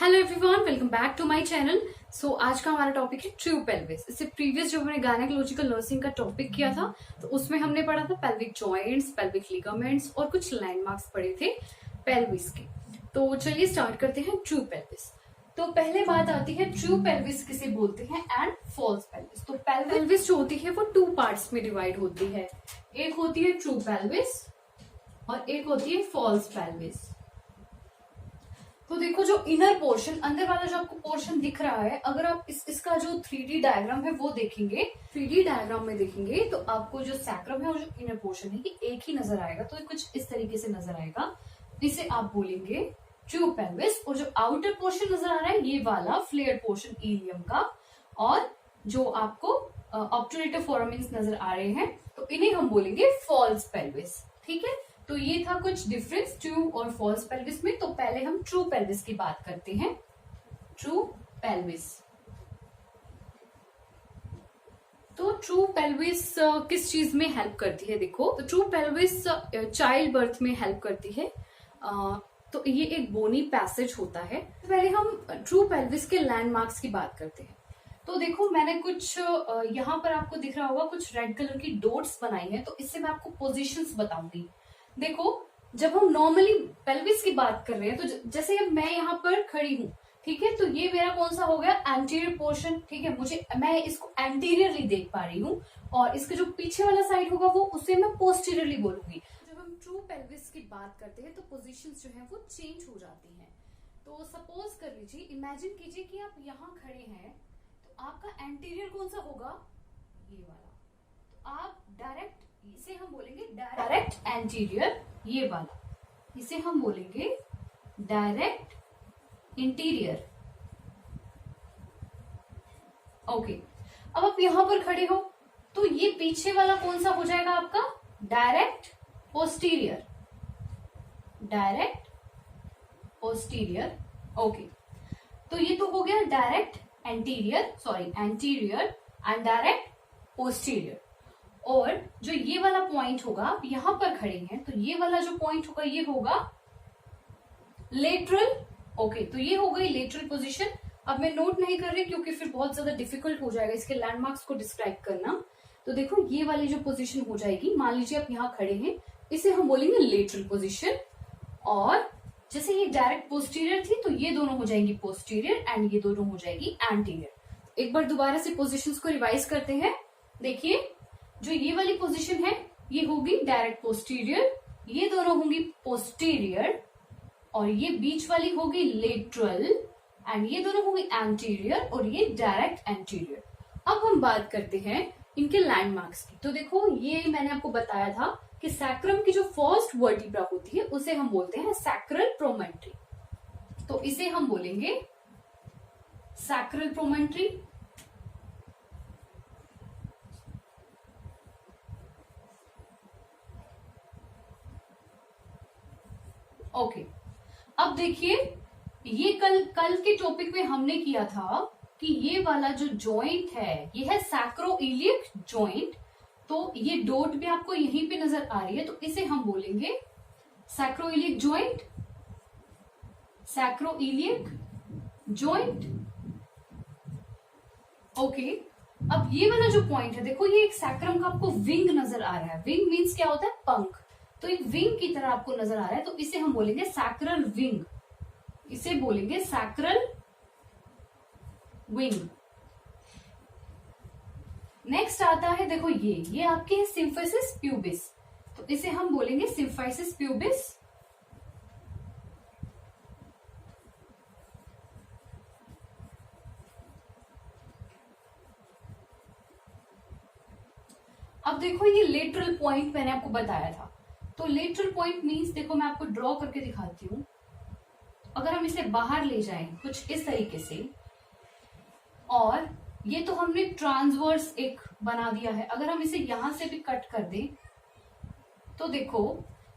Hello everyone, welcome back to my channel. So आज का हमारा टॉपिक है ट्रू पेल्विस। इससे प्रीवियस जो हमने गायनेकोलॉजिकल नर्सिंग का टॉपिक किया था तो उसमें हमने पढ़ा था पेल्विक जॉइंट्स, पेल्विक लिगामेंट्स और कुछ लैंडमार्क्स पढ़े थे पेल्विस के। तो चलिए स्टार्ट करते हैं ट्रू पेल्विस। तो पहले बात आती है ट्रू पेल्विस किसे बोलते हैं एंड फॉल्स पेल्विस। तो पेल्विस जो होती है वो टू पार्ट्स में डिवाइड होती है। एक होती है ट्रू पेल्विस और एक होती है फॉल्स पेल्विस। तो देखो जो इनर पोर्शन, अंदर वाला जो आपको पोर्शन दिख रहा है, अगर आप इसका जो 3D डायग्राम है वो देखेंगे, 3D डायग्राम में देखेंगे तो आपको जो सैक्रम है और जो इनर पोर्शन है ये एक ही नजर आएगा। तो कुछ इस तरीके से नजर आएगा, इसे आप बोलेंगे ट्रू पेल्विस। और जो आउटर पोर्शन नजर आ रहा है ये वाला फ्लेयर पोर्शन इलियम का, और जो आपको ऑब्टूरेटर फोरामेन्स नजर आ रहे हैं तो इन्हें हम बोलेंगे फॉल्स पेल्विस। ठीक है, तो ये था कुछ डिफरेंस ट्रू और फॉल्स पेल्विस में। तो पहले हम ट्रू पेल्विस की बात करते हैं। ट्रू पेल्विस, तो ट्रू पेल्विस किस चीज में हेल्प करती है? देखो, तो ट्रू पेल्विस चाइल्ड बर्थ में हेल्प करती है। तो ये एक बोनी पैसेज होता है। पहले हम ट्रू पेल्विस के लैंडमार्क्स की बात करते हैं। तो देखो, मैंने कुछ यहाँ पर आपको दिख रहा होगा कुछ रेड कलर की डॉट्स बनाई है, तो इससे मैं आपको पोजीशंस बताऊंगी। देखो, जब हम नॉर्मली पेल्विस की बात कर रहे हैं तो जैसे अब मैं यहाँ पर खड़ी हूँ, ठीक है, तो ये मेरा कौन सा हो गया? Anterior portion. ठीक है, मैं इसको एंटीरियरली देख पा रही हूँ, और इसका जो पीछे वाला साइड होगा वो उसे मैं पोस्टीरियरली बोलूंगी। जब हम ट्रू पेल्विस की बात करते हैं तो पोजीशंस जो है वो चेंज हो जाती हैं। तो सपोज कर लीजिए, इमेजिन कीजिए कि आप यहाँ खड़े हैं, तो आपका एंटीरियर कौन सा होगा? ये वाला। तो आप डायरेक्ट, इसे हम बोलेंगे डायरेक्ट एंटीरियर, ये वाला इसे हम बोलेंगे डायरेक्ट इंटीरियर। ओके, अब आप यहां पर खड़े हो तो ये पीछे वाला कौन सा हो जाएगा आपका? Direct posterior, direct posterior. Okay, तो ये तो हो गया direct anterior, sorry anterior and direct posterior. और जो ये वाला पॉइंट होगा, आप यहां पर खड़े हैं तो ये वाला जो पॉइंट होगा ये होगा लेटरल। ओके, तो ये हो गई लेटरल पोजीशन। अब मैं नोट नहीं कर रही क्योंकि फिर बहुत ज्यादा डिफिकल्ट हो जाएगा इसके लैंडमार्क्स को डिस्क्राइब करना। तो देखो, ये वाली जो पोजीशन हो जाएगी, मान लीजिए आप यहाँ खड़े हैं, इसे हम बोलेंगे लेटरल पोजीशन। और जैसे ये डायरेक्ट पोस्टीरियर थी तो ये दोनों हो जाएंगी पोस्टीरियर एंड ये दोनों हो जाएगी एंटीरियर। एक बार दोबारा से पोजीशंस को रिवाइज करते हैं। देखिए, जो ये वाली पोजीशन है ये होगी डायरेक्ट पोस्टीरियर, ये दोनों होंगी पोस्टीरियर, और ये बीच वाली होगी लेटरल एंड ये दोनों होंगी एंटीरियर, और ये डायरेक्ट एंटीरियर। अब हम बात करते हैं इनके लैंडमार्क्स की। तो देखो, ये मैंने आपको बताया था कि सैक्रम की जो फर्स्ट वर्टिब्रा होती है उसे हम बोलते हैं सैक्रल प्रोमेंट्री। तो इसे हम बोलेंगे सैक्रल प्रोमेंट्री। ओके, अब देखिए, ये कल के टॉपिक में हमने किया था कि ये वाला जो जॉइंट है ये है सैक्रोइलियक जॉइंट। तो ये डॉट भी आपको यहीं पे नजर आ रही है, तो इसे हम बोलेंगे sacroiliac joint, sacroiliac joint. Okay, अब ये वाला जो पॉइंट है, देखो ये एक सैक्रम का आपको विंग नजर आ रहा है। विंग मीन्स क्या होता है? पंख। तो एक विंग की तरह आपको नजर आ रहा है, तो इसे हम बोलेंगे सैक्रल विंग, इसे बोलेंगे सैक्रल विंग। नेक्स्ट आता है, देखो ये आपकी है सिम्फाइसिस प्यूबिस, तो इसे हम बोलेंगे सिम्फाइसिस प्यूबिस। अब देखो, ये लेटरल पॉइंट मैंने आपको बताया था। तो लेटरल पॉइंट मींस, देखो मैं आपको ड्रॉ करके दिखाती हूँ। अगर हम इसे बाहर ले जाएं कुछ इस तरीके से, और ये तो हमने ट्रांसवर्स एक बना दिया है, अगर हम इसे यहां से भी कट कर दें तो देखो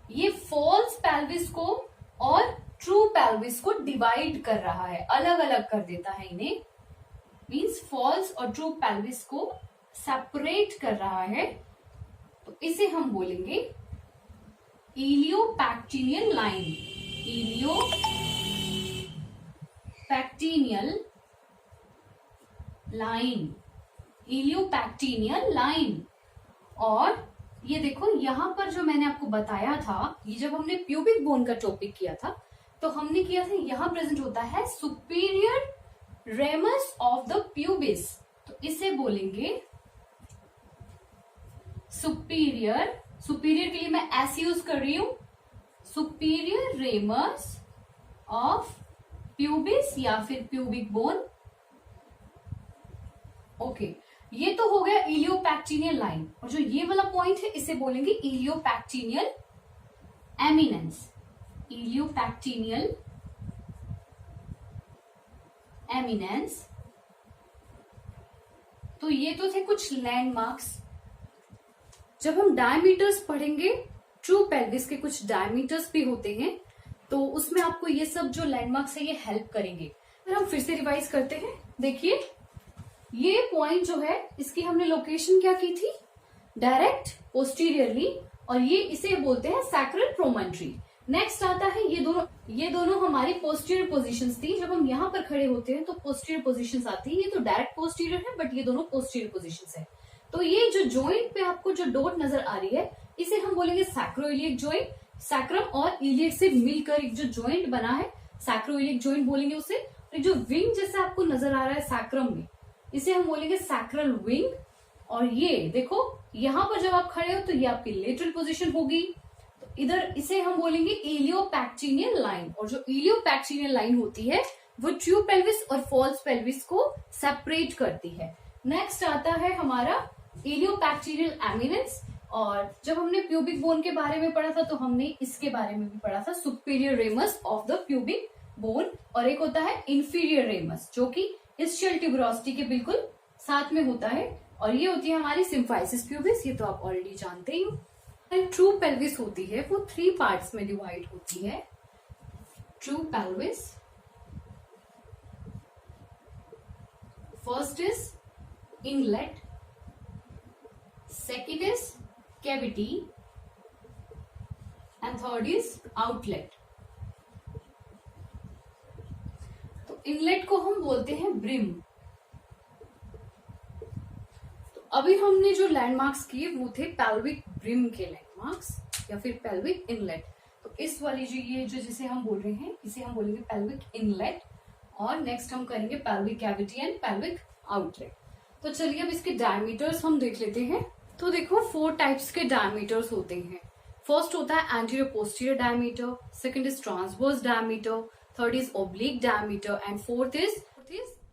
ये फॉल्स पेल्विस को और ट्रू पेल्विस को डिवाइड कर रहा है, अलग अलग कर देता है इन्हें। मींस फॉल्स और ट्रू पेल्विस को सेपरेट कर रहा है, तो इसे हम बोलेंगे इलियोपैक्टिनियन लाइन, इलियो इलियोपैक्टिनियल लाइन, इलियोपैक्टिनियल लाइन। और ये देखो यहां पर जो मैंने आपको बताया था, ये जब हमने प्यूबिक बोन का टॉपिक किया था तो हमने किया था यहां प्रेजेंट होता है superior ramus of the pubis, तो इसे बोलेंगे सुपीरियर, सुपीरियर के लिए मैं एस यूज कर रही हूं, सुपीरियर रेमस ऑफ प्यूबिस या फिर प्यूबिक बोन। ओके, ये तो हो गया इलियोपैक्टिनियल लाइन, और जो ये वाला पॉइंट है इसे बोलेंगे इलियोपैक्टिनियल एमिनेंस, इलियोपैक्टिनियल एमिनेंस। तो ये तो थे कुछ लैंडमार्क्स। जब हम डायमीटर्स पढ़ेंगे, ट्रू पेल्विस के कुछ डायमीटर्स भी होते हैं, तो उसमें आपको ये सब जो लैंडमार्क्स है ये हेल्प करेंगे। अगर हम फिर से रिवाइज करते हैं, देखिए ये पॉइंट जो है इसकी हमने लोकेशन क्या की थी, डायरेक्ट पोस्टीरियरली, और ये इसे बोलते हैं सैक्रल प्रोमोन्ट्री। नेक्स्ट आता है ये दोनों हमारी पोस्टीरियर पोजीशंस थी। जब हम यहाँ पर खड़े होते हैं तो पोस्टीरियर पोजीशंस आती है, ये तो डायरेक्ट पोस्टीरियर है बट ये दोनों पोस्टीरियर पोजीशंस है। तो ये जो जॉइंट पे आपको जो डॉट नजर आ रही है इसे हम बोलेंगे सैक्रोइलियक जॉइंट। सैक्रम और इलियक से मिलकर एक जो जॉइंट बना है सैक्रोइलियक जॉइंट बोलेंगे उसे। और जो विंग जैसा आपको नजर आ रहा है सैक्रम में, इसे हम बोलेंगे सैक्रल विंग। और ये देखो यहां पर जब आप खड़े हो तो ये आपकी लेटरल पोजीशन होगी, तो इधर इसे हम बोलेंगे इलियोपैक्टिनियल लाइन। और जो इलियोपैक्टिनियल लाइन होती है वो ट्रू पेल्विस और फॉल्स पेल्विस को सेपरेट करती है। नेक्स्ट आता है हमारा इलियोपैक्टिनियल एमिनेंस। और जब हमने प्यूबिक बोन के बारे में पढ़ा था तो हमने इसके बारे में भी पढ़ा था, superior ramus of the pubic bone. और एक होता है इंफीरियर रेमस जो कि इसशियल ट्यूबरोसिटी के बिल्कुल साथ में होता है, और ये होती है हमारी सिम्फाइसिस प्यूबिस, ये तो आप ऑलरेडी जानते ही हो। ट्रू पेल्विस होती है वो 3 पार्ट्स में डिवाइड होती है। True pelvis, first is inlet, second is cavity and third is outlet. तो इनलेट को हम बोलते हैं ब्रिम। तो अभी हमने जो लैंडमार्क्स किए वो थे पेल्विक ब्रिम के लैंडमार्क्स या फिर पेल्विक इनलेट। तो इस वाली जो ये जो जिसे हम बोल रहे हैं इसे हम बोलेंगे पेल्विक इनलेट, और नेक्स्ट हम करेंगे pelvic cavity and pelvic outlet. तो चलिए अब इसके डायमीटर्स हम देख लेते हैं। तो देखो 4 टाइप्स के डायमीटर्स होते हैं। फर्स्ट होता है anterior posterior diameter, second is transverse diameter, third is oblique diameter and fourth is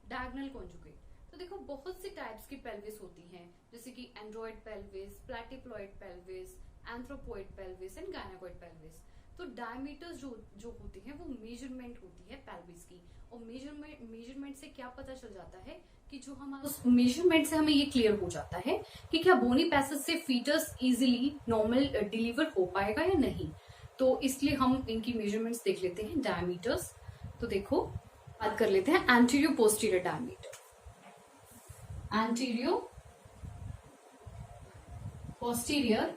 diagonal conjugate. तो देखो बहुत सी टाइप्स की पेल्विस होती हैं, जैसे कि android pelvis, platypelloid pelvis, anthropoid pelvis and gynaecoid pelvis. तो डायमीटर्स जो होती हैं वो मेजरमेंट होती है पेल्विस की, और मेजरमेंट से क्या पता चल जाता है कि जो हमारा उस मेजरमेंट से हमें ये क्लियर हो जाता है कि क्या बोनी पैसेज से फीटस इजीली नॉर्मल डिलीवर हो पाएगा या नहीं। तो इसलिए हम इनकी मेजरमेंट्स देख लेते हैं, डायमीटर्स। तो देखो बात कर लेते हैं एंटीरियो पोस्टीरियर डायमीटर। एंटीरियो पोस्टीरियर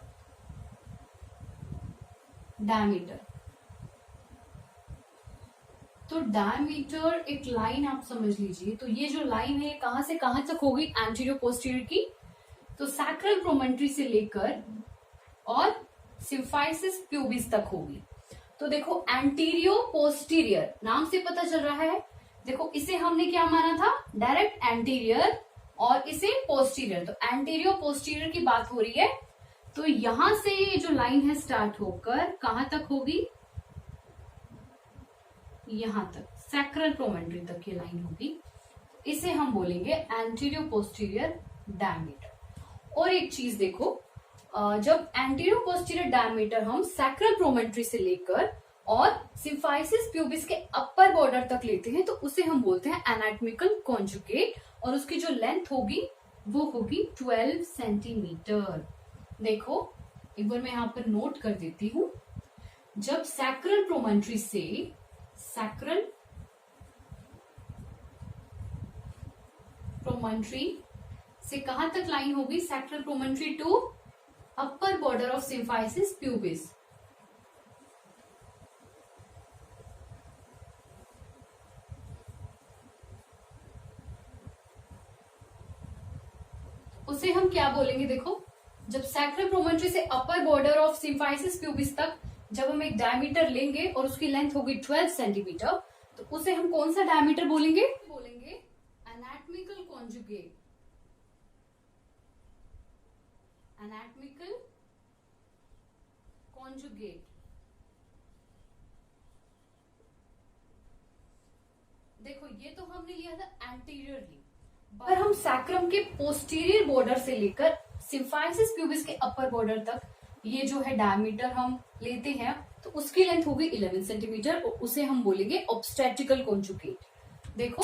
डायमीटर, तो डायमीटर एक लाइन आप समझ लीजिए। तो ये जो लाइन है कहां से कहां तक होगी एंटीरियो पोस्टीरियर की, तो सैक्रल प्रोमोन्ट्री से लेकर और सिम्फाइसिस प्यूबिस तक होगी। तो देखो एंटीरियो पोस्टीरियर नाम से पता चल रहा है, देखो इसे हमने क्या माना था, डायरेक्ट एंटीरियर, और इसे पोस्टीरियर। तो एंटीरियो पोस्टीरियर की बात हो रही है, तो यहां से ये जो लाइन है स्टार्ट होकर कहां तक होगी, यहां तक सैक्रल प्रोमोन्ट्री तक ये लाइन होगी। इसे हम बोलेंगे एंटीरियो पोस्टीरियर डायमीटर। और एक चीज देखो, जब एंटीरियो पोस्टीरियर डायमीटर हम सैक्रल प्रोमोन्ट्री से लेकर और सिम्फाइसिस प्यूबिस के अपर बॉर्डर तक लेते हैं तो उसे हम बोलते हैं एनाटॉमिकल कॉन्जुगेट, और उसकी जो लेंथ होगी वो होगी 12 सेंटीमीटर। देखो एक बार मैं यहां पर नोट कर देती हूं, जब सैक्रल प्रोमोन्ट्री से सैक्रल प्रोमोन्ट्री से कहां तक लाइन होगी, sacral promontory to upper border of symphysis pubis. उसे हम क्या बोलेंगे, देखो जब सैक्रल प्रोमोनटरी से upper border of symphysis pubis तक जब हम एक डायमीटर लेंगे और उसकी लेंथ होगी 12 सेंटीमीटर, तो उसे हम कौन सा डायमीटर बोलेंगे, एनाटॉमिकल कॉन्जुगेट। Anatomical conjugate. देखो ये तो हमने लिया था एंटीरियरली, पर हम सैक्रम के पोस्टीरियर बॉर्डर से लेकर सिम्फाइसिस प्यूबिस के अपर बॉर्डर तक ये जो है डायमीटर हम लेते हैं, तो उसकी लेंथ होगी 11 सेंटीमीटर और उसे हम बोलेंगे ऑब्स्टेट्रिकल कॉन्जुगेट। देखो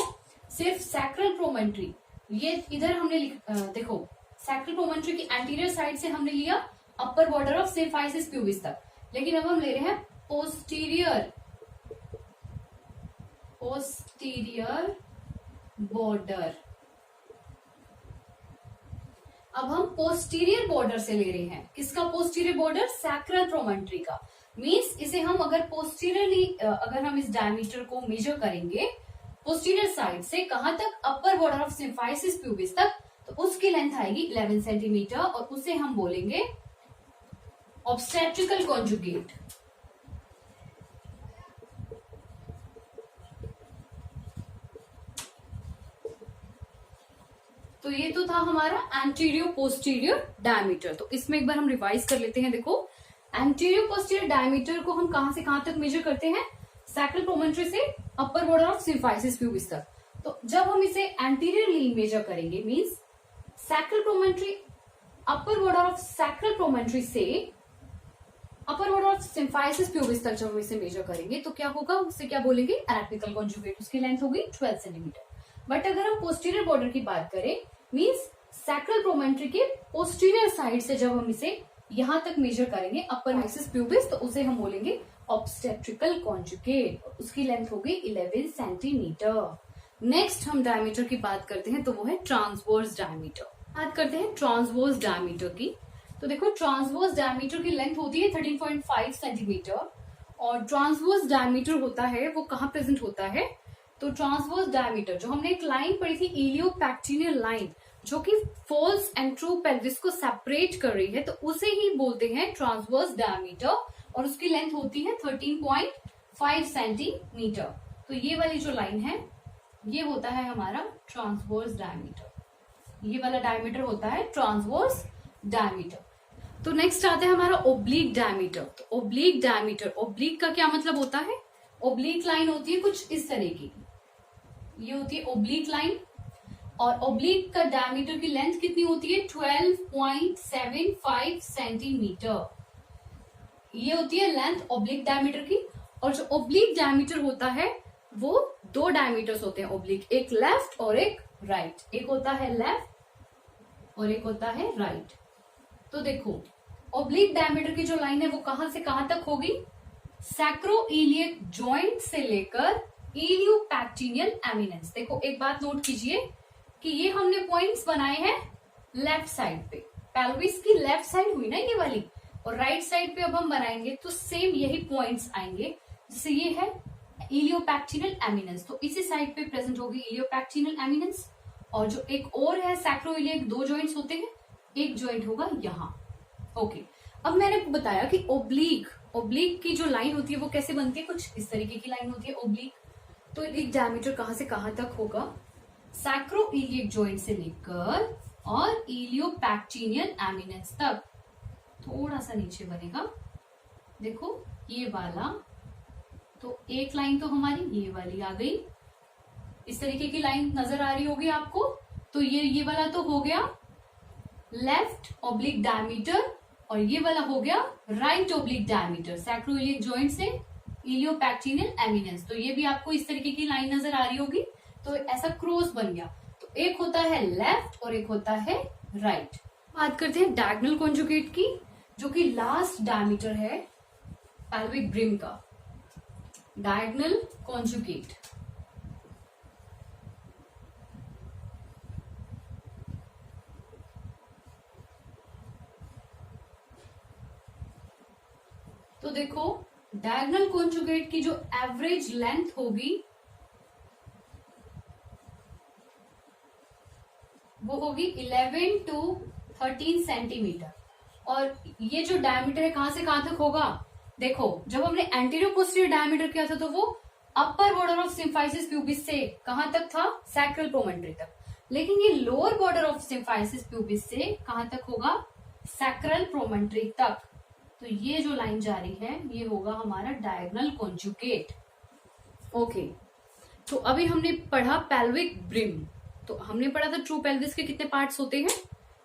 सिर्फ सैक्रल प्रोमोनटरी, ये इधर हमने देखो सैक्रल प्रोमोनटरी की एंटीरियर साइड से हमने लिया अपर बॉर्डर ऑफ सिम्फाइसिस प्यूबिस तक, लेकिन अब हम ले रहे हैं पोस्टीरियर बॉर्डर। अब हम पोस्टीरियर बॉर्डर से ले रहे हैं, किसका पोस्टीरियर बॉर्डर, सैक्रल प्रोमोनटरी का। मींस इसे हम अगर पोस्टीरियरली अगर हम इस डायमीटर को मेजर करेंगे पोस्टीरियर साइड से कहां तक, अपर बॉर्डर ऑफ सिम्फाइसिस प्यूबिस तक, तो उसकी लेंथ आएगी 11 सेंटीमीटर और उसे हम बोलेंगे ऑब्स्टेट्रिकल कॉन्जुगेट। तो ये तो था हमारा एंटीरियर पोस्टीरियर डायमीटर। तो इसमें एक बार हम रिवाइज कर लेते हैं। देखो एंटीरियर पोस्टीरियर डायमीटर को हम कहां से कहां तक मेजर करते हैं, सैक्रल प्रोमोनटरी से upper border of symphysis pubis तक। तो जब हम इसे एंटीरियरली मेजर करेंगे, means sacral promontory upper border of sacral promontory से upper border of symphysis pubis तक जब हम इसे मेजर करेंगे तो क्या होगा, उससे क्या बोलेंगे, एनाटॉमिकल कॉन्जुगेट। उसकी लेंथ होगी 12 सेंटीमीटर। बट अगर हम पोस्टीरियर बॉर्डर की बात करें, मींस सैक्रल प्रोमोनटरी के पोस्टीरियर साइड से जब हम इसे यहां तक मेजर करेंगे अपर सिम्फाइसिस प्यूबिस, तो उसे हम बोलेंगे ऑब्स्टेट्रिकल कॉन्जुगेट। उसकी लेंथ होगी 11 सेंटीमीटर। नेक्स्ट हम डायमीटर की बात करते हैं, तो वो है ट्रांसवर्स डायमीटर। बात करते हैं ट्रांसवर्स डायमीटर की। तो देखो ट्रांसवर्स डायमीटर की लेंथ होती है 13.5 सेंटीमीटर और ट्रांसवर्स डायमीटर होता है वो कहाँ प्रेजेंट होता है, तो ट्रांसवर्स डायमीटर जो हमने एक लाइन पढ़ी थी इलियोपैक्टिनियल लाइन जो कि फॉल्स एंड ट्रू पेल्विस को सेपरेट कर रही है, तो उसे ही बोलते हैं ट्रांसवर्स डायमीटर और उसकी लेंथ होती है 13.5 सेंटीमीटर। तो ये वाली जो लाइन है ये होता है हमारा ट्रांसवर्स डायमीटर, ये वाला डायमीटर होता है ट्रांसवर्स डायमीटर। तो नेक्स्ट आता है हमारा ओब्लिक डायमीटर। तो ओब्लिक डायमीटर, ओब्लिक का क्या मतलब होता है, ओब्लिक लाइन होती है कुछ इस तरह की, ये होती है ओब्लिक लाइन और ओब्लिक का डायमीटर की लेंथ कितनी होती है 12.75 सेंटीमीटर। ये होती है लेंथ ओब्लिक डायमीटर की। और जो ओब्लिक डायमीटर होता है वो दो डायमीटर्स होते हैं ओब्लिक, एक लेफ्ट और एक राइट। एक होता है लेफ्ट और एक होता है राइट। तो देखो ओब्लिक डायमीटर की जो लाइन है वो कहां से कहां तक होगी, सैक्रोइलियक जॉइंट से लेकर इलियोपैक्टिनियल एमिनेंस। देखो एक बात नोट कीजिए कि ये हमने पॉइंट्स बनाए हैं लेफ्ट साइड पे, पेल्विस की लेफ्ट साइड हुई ना ये वाली, और राइट साइड पे अब हम बनाएंगे तो सेम यही पॉइंट्स आएंगे। जैसे ये है इलियोपैक्टिनियल एमिनेंस, तो इसी साइड पे प्रेजेंट होगी इलियोपैक्टिनियल एमिनेंस। और जो एक और है सैक्रोइलियक, दो जॉइंट्स होते हैं, एक जॉइंट होगा यहाँ। ओके, अब मैंने बताया कि ओब्लिक, ओब्लिक की जो लाइन होती है वो कैसे बनती है, कुछ इस तरीके की लाइन होती है ओब्लिक। तो एक डायमीटर कहां से कहां तक होगा, सैक्रोइलियक जॉइंट से लेकर और इलियोपैक्टिनियल एमिनेंस तक, थोड़ा सा नीचे बनेगा। देखो ये वाला, तो एक लाइन तो हमारी ये वाली आ गई, इस तरीके की लाइन नजर आ रही होगी आपको। तो ये वाला तो हो गया लेफ्ट ओब्लिक डायमीटर और ये वाला हो गया right oblique diameter, sacroiliac joint से इलियोपैक्टिनियल एमिनेंस। तो ये भी आपको इस तरीके की लाइन नजर आ रही होगी। तो ऐसा क्रॉस बन गया। तो एक होता है लेफ्ट और एक होता है राइट। बात करते हैं डायगोनल कॉन्जुगेट की, जो कि लास्ट डायमीटर है पेल्विक ब्रिम का, डायगोनल कॉन्जुगेट। तो देखो डायगोनल कॉन्जुगेट की जो एवरेज लेंथ होगी वो होगी 11 to 13 सेंटीमीटर। और ये जो डायमीटर है कहां से कहां तक होगा, देखो जब हमने एंटीरियर पोस्टीरियर डायमीटर किया था तो वो अपर बॉर्डर ऑफ सिम्फाइसिस प्यूबिस से कहां तक था, सैक्रल प्रोमोन्टरी तक। लेकिन ये lower border of symphysis pubis से कहां तक होगा, सैक्रल प्रोमोन्टरी तक। तो ये जो लाइन जा रही है ये होगा हमारा डायगोनल कॉन्जुगेट। ओके, तो अभी हमने पढ़ा पेल्विक ब्रिम। तो हमने पढ़ा था ट्रू पेल्विस के कितने पार्ट्स होते हैं,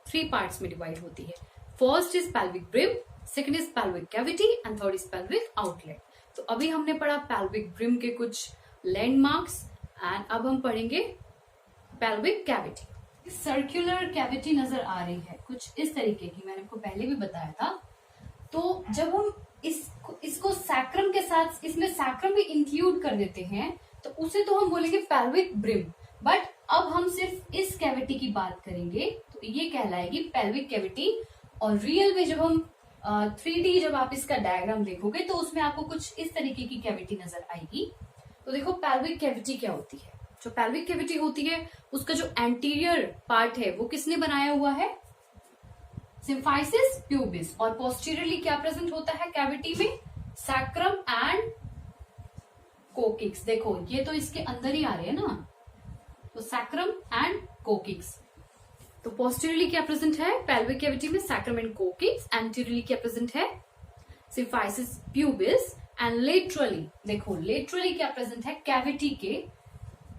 3 पार्ट्स में डिवाइड होती है। First is pelvic brim, second is pelvic cavity and third is pelvic outlet. तो अभी हमने पढ़ा पेल्विक ब्रिम के कुछ लैंडमार्क्स एंड अब हम पढ़ेंगे पेल्विक कैविटी। सर्कुलर कैविटी नजर आ रही है कुछ इस तरीके की, मैंने आपको पहले भी बताया था। तो जब हम इसको सैक्रम के साथ, इसमें सैक्रम भी इंक्लूड कर देते हैं तो उसे तो हम बोलेंगे पेल्विक ब्रिम। बट अब हम सिर्फ इस कैविटी की बात करेंगे तो ये कहलाएगी पेल्विक कैविटी। और रियल में जब हम 3D जब आप इसका डायग्राम देखोगे तो उसमें आपको कुछ इस तरीके की कैविटी नजर आएगी। तो देखो पेल्विक कैविटी क्या होती है। जो पेल्विक कैविटी होती है उसका जो एंटीरियर पार्ट है वो किसने बनाया हुआ है, सिम्फाइसिस प्यूबिस। और पोस्टीरियरली क्या प्रेजेंट होता है कैविटी में, सैक्रम एंड कोकिक्स। देखो ये तो इसके अंदर ही आ रहे हैं ना, तो सैक्रम एंड कोकिक्स। तो पोस्टीरियरली क्या प्रेजेंट है पेल्विक कैविटी में, सैक्रम एंड कोकिक्स। एंटीरियरली क्या प्रेजेंट है, सिम्फाइसिस प्यूबिस। एंड लेटरली, देखो लेटरली क्या प्रेजेंट है कैविटी के,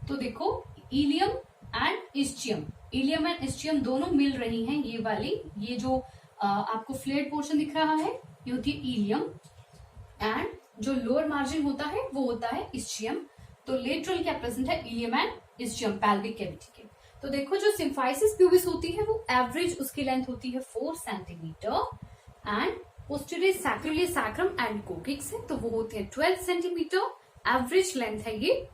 तो देखो ilium and ischium. Ilium and ischium दोनों मिल रही हैं। ये वाली, ये जो आपको फ्लेयर्ड पोर्शन दिख रहा है ये होती है इलियम एंड जो लोअर मार्जिन होता है वो होता है इस्चियम। तो लेटरल क्या प्रेजेंट है, ilium and ischium pelvic cavity के। तो देखो जो सिम्फाइसिस प्यूबिस होती है वो एवरेज उसकी लेंथ होती है 4 centimetre and posterior sacrally sacrum and coccyx है तो वो होते हैं 12 सेंटीमीटर, एवरेज लेंथ है ये।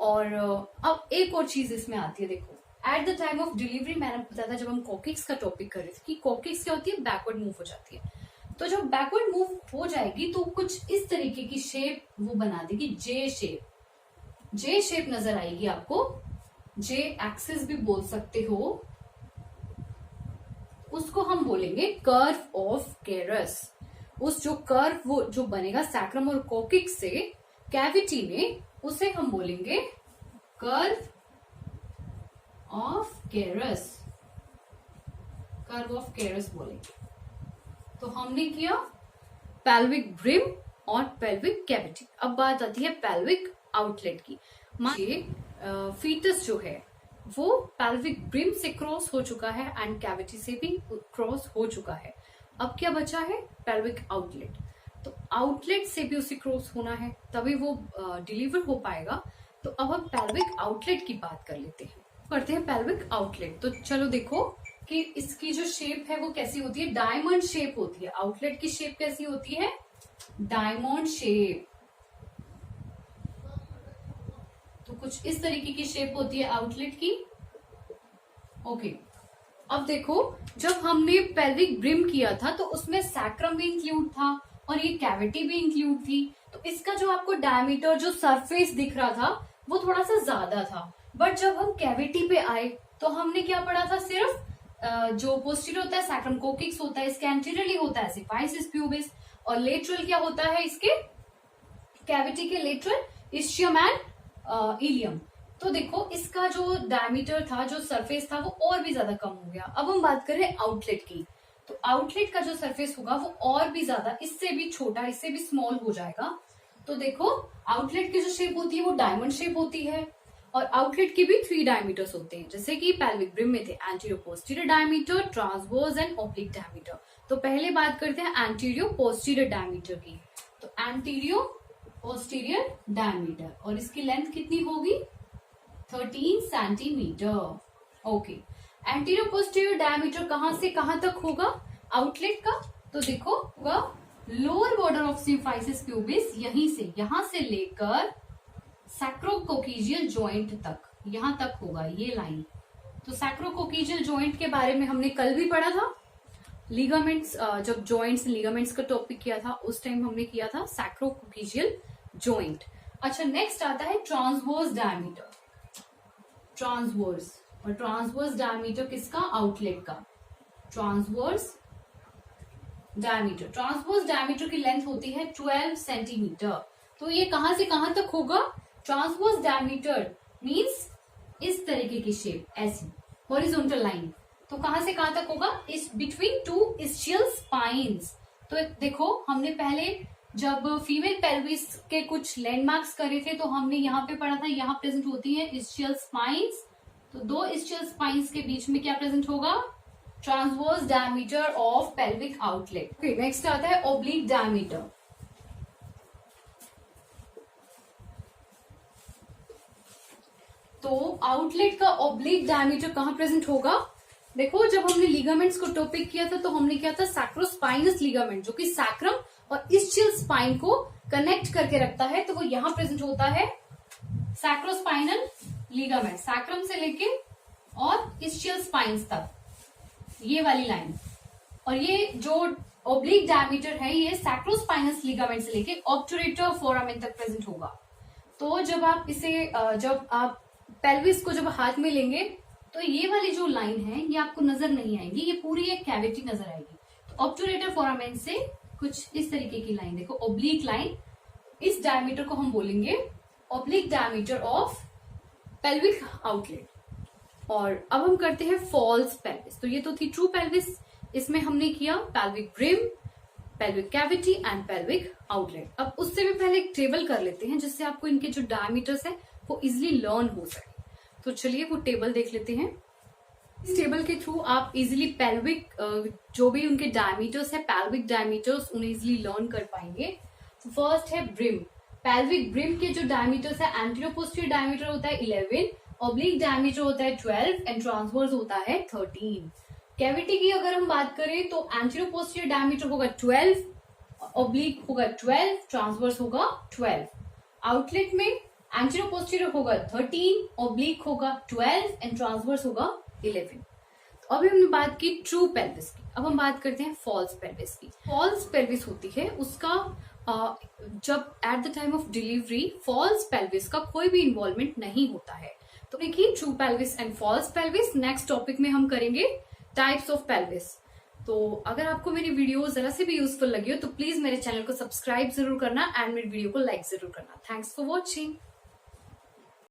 और अब एक और चीज इसमें आती है, देखो eight the time of delivery मैंने बताया था जब हम कोकिक्स का टॉपिक कर रहे थे कि कोकिक्स क्या होती है, बैकवर्ड मूव हो जाती है। तो जब बैकवर्ड मूव हो जाएगी तो कुछ इस तरीके की शेप वो बना देगी, जे शेप। जे शेप नजर आएगी आपको, जे एक्सिस भी बोल सकते हो, उसको हम बोलेंगे कर्व ऑफ केरस। उस जो कर्व वो जो बनेगा सैक्रम और कोकिक्स से कैविटी में, उसे हम बोलेंगे curve of Carus. Curve of Carus बोलेंगे। तो हमने किया पेल्विक ब्रिम और पेल्विक कैविटी। अब बात आती है पेल्विक आउटलेट की। मानिए फीटस जो है वो पेल्विक ब्रिम से क्रॉस हो चुका है एंड कैविटी से भी क्रॉस हो चुका है। अब क्या बचा है, पेल्विक आउटलेट। तो आउटलेट से भी उसे क्रॉस होना है तभी वो डिलीवर हो पाएगा। तो अब हम पेल्विक आउटलेट की बात कर लेते हैं, करते हैं पेल्विक आउटलेट। तो चलो देखो कि इसकी जो शेप है वो कैसी होती है, डायमंड शेप होती है। आउटलेट की शेप कैसी होती है, डायमंड शेप। तो कुछ इस तरीके की शेप होती है आउटलेट की। ओके, अब देखो जब हमने पेल्विक ब्रिम किया था तो उसमें सैक्रम भी इंक्लूड था और ये कैविटी भी इंक्लूड थी। तो इसका जो आपको डायमीटर जो सरफेस दिख रहा था वो थोड़ा सा ज्यादा था। बट जब हम कैविटी पे आए तो हमने क्या पढ़ा था, सिर्फ जो पोस्टीरियर होता है सैक्रम कोकिक्स होता है, इसके एंटीरियरली होता है सिम्फाइसिस प्यूबिस और लेटरल क्या होता है इसके कैविटी के लेटरल इस्चियम एंड इलियम। तो देखो इसका जो डायमीटर था, जो सरफेस था वो और भी ज्यादा कम हो गया। अब हम बात करें आउटलेट की, तो आउटलेट का जो सरफेस होगा वो और भी ज्यादा, इससे भी छोटा, इससे भी स्मॉल हो जाएगा। तो देखो आउटलेट की जो शेप होती है वो डायमंड शेप होती है और आउटलेट के भी 3 डायमीटर्स होते हैं, जैसे कि पेल्विक ब्रिम में थे anterior posterior diameter, transverse and oblique diameter. तो पहले बात करते हैं एंटीरियर पोस्टीरियर डायमीटर की। तो एंटीरियर पोस्टीरियर डायमीटर और इसकी लेंथ कितनी होगी, 13 centimetre. Okay, anterior posterior diameter कहां से कहां तक होगा आउटलेट का, तो देखो होगा lower border of symphysis pubis, यहां से लेकर सैक्रोकोकिजियल जॉइंट तक, यहां तक होगा ये लाइन। तो सैक्रोकोकिजियल जॉइंट के बारे में हमने कल भी पढ़ा था। लिगामेंट्स, जब जॉइंट्स लिगामेंट्स का टॉपिक किया था उस टाइम हमने किया था सैक्रोकोकिजियल जॉइंट। अच्छा, नेक्स्ट आता है ट्रांसवर्स डायमीटर। ट्रांसवर्स और ट्रांसवर्स डायमीटर किसका, आउटलेट का। ट्रांसवर्स डायमीटर की लेंथ होती है 12 सेंटीमीटर। तो ये कहां से कहां तक होगा, ट्रांसवर्स डायमीटर मींस इस तरीके की शेप, ऐसी हॉरिजॉन्टल लाइन। तो कहां से कहां तक होगा, इस बिटवीन टू इस्चियल स्पाइन्स। तो देखो हमने पहले जब फीमेल पेल्विस के कुछ लैंडमार्क्स करे थे तो हमने यहाँ पे पढ़ा था, यहाँ प्रेजेंट होती है इस्चियल स्पाइन्स। तो दो इस्चियल स्पाइन्स के बीच में क्या प्रेजेंट होगा, transverse diameter of pelvic outlet. Okay, next आता है ओब्लिक डायमीटर। तो आउटलेट का ओब्लिक डायमीटर कहां प्रेजेंट होगा, देखो जब हमने लिगामेंट्स को टॉपिक किया था तो हमने किया था सैक्रोस्पाइनस लिगामेंट, जो कि सैक्रम और इस्चियल स्पाइन को कनेक्ट करके रखता है। तो वो यहां प्रेजेंट होता है सैक्रोस्पाइनल लिगामेंट, सैक्रम से लेके और इस्चियल स्पाइन्स तक, ये वाली लाइन। और ये जो ओब्लिक डायमीटर है ये सैक्रोस्पाइनस लिगामेंट से लेके ऑब्टुरेटर फोरामेन तक प्रेजेंट होगा। तो जब आप इसे जब आप पेल्विस को जब हाथ में लेंगे तो ये वाली जो लाइन है ये आपको नजर नहीं आएगी, ये पूरी एक कैविटी नजर आएगी। तो ऑब्टुरेटर फोरामेन से कुछ इस तरीके की लाइन, देखो ओब्लिक लाइन, इस डायमीटर को हम बोलेंगे oblique diameter of pelvic outlet. और अब हम करते हैं फॉल्स पेल्विस। तो ये तो थी ट्रू पेल्विस, इसमें हमने किया pelvic brim, pelvic cavity and pelvic outlet. अब उससे भी पहले एक टेबल कर लेते हैं जिससे आपको इनके जो डायमीटर्स है वो इजिली लर्न हो सके। तो चलिए वो टेबल देख लेते हैं। इस टेबल के थ्रू आप इजिली पेल्विक जो भी उनके डायमीटर्स है, पेल्विक डायमीटर्स, उन्हें इजिली लर्न कर पाएंगे। तो फर्स्ट है ब्रिम। पेल्विक ब्रिम के जो डायमीटर्स है, एंटीरियर पोस्टीरियर डायमीटर होता है 11, ऑब्लिक डायमीटर होता है 12 एंड ट्रांसवर्स होता है 13। कैविटी की अगर हम बात करें तो एंटीरियर पोस्टीरियर डायमीटर होगा 12, ऑब्लिक होगा 12, ट्रांसवर्स होगा 12। आउटलेट में एंटीरियर पोस्टीरियर होगा 13, ऑब्लिक होगा 12 एंड ट्रांसवर्स होगा 11। तो अभी हमने बात की ट्रू पेल्विस की, अब हम बात करते हैं फॉल्स पेल्विस की। फॉल्स पेल्विस होती है उसका जब at the time of delivery false pelvis का कोई भी इन्वॉल्वमेंट नहीं होता है। तो देखिए true pelvis and false pelvis, next topic में हम करेंगे टाइप्स ऑफ पेल्विस। तो अगर आपको मेरी वीडियो जरा से भी यूजफुल लगी हो तो प्लीज मेरे चैनल को सब्सक्राइब जरूर करना एंड मेरी वीडियो को लाइक जरूर करना। Thanks for watching.